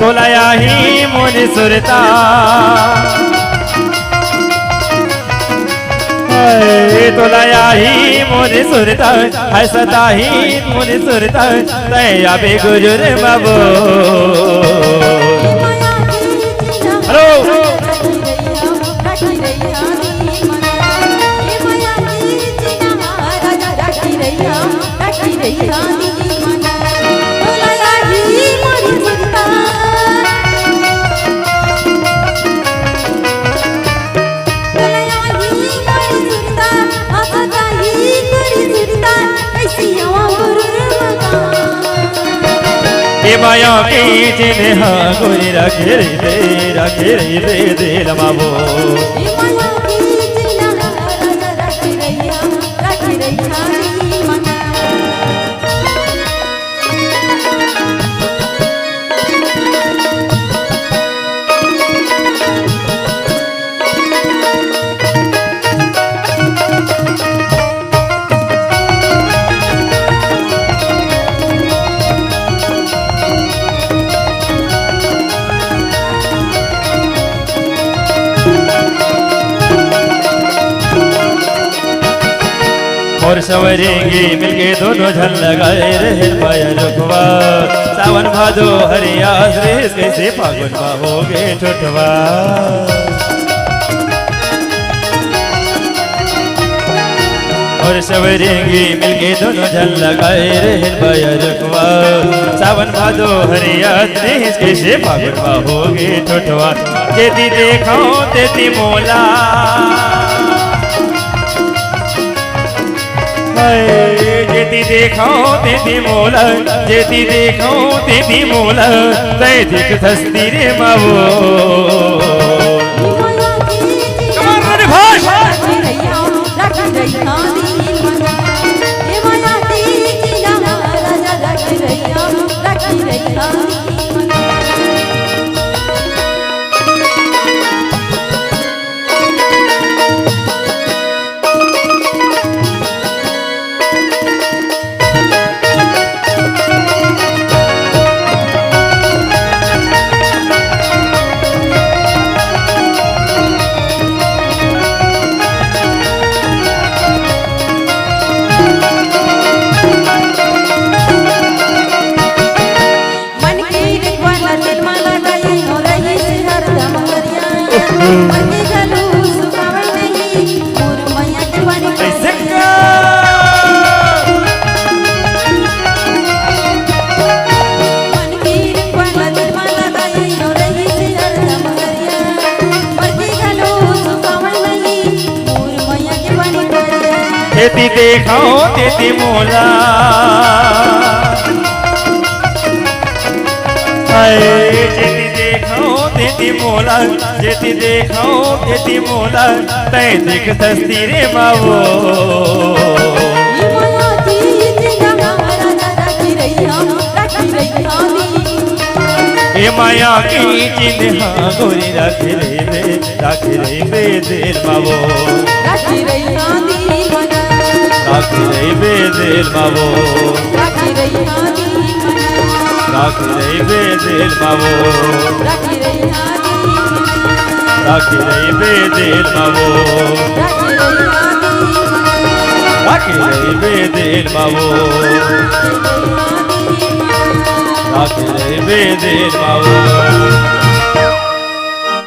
तोलाया ही मोरी सुरता तोलाया ही मोरी सुरता है सता ही मोरी सुरता तया बे गुजर बाबू हेलो माया की जिन्हें गोरी रखे दे दिल मावो और सवरेंगे मिलके दोनों झल लगाए रहे पाया रुकवा सावन भादो हरियास रे कैसे फागुन हो गए ठुठवा और सवरेंगे मिलके दोनों झल लगाए रहे पाया रुकवा सावन भादो हरियास रे कैसे फागुन हो गए ठुठवा जेती देखो तेती मोला जेती देखो तेती मोला जेती देखो तेती मोला तय दिख धस्ती रे मावो तेती देखो तेती मोला जेती देखो तेती मोला जेती देखो तेती मोला तय दिख धस्ती रे मावो ये माया की चिन्ह गोरी रख रे बेदिल मावो रख रे बेदिल मावो रख रे बेदिल मावो रख रे बेदिल मावो रख रे बेदिल मावो रख रे बेदिल मावो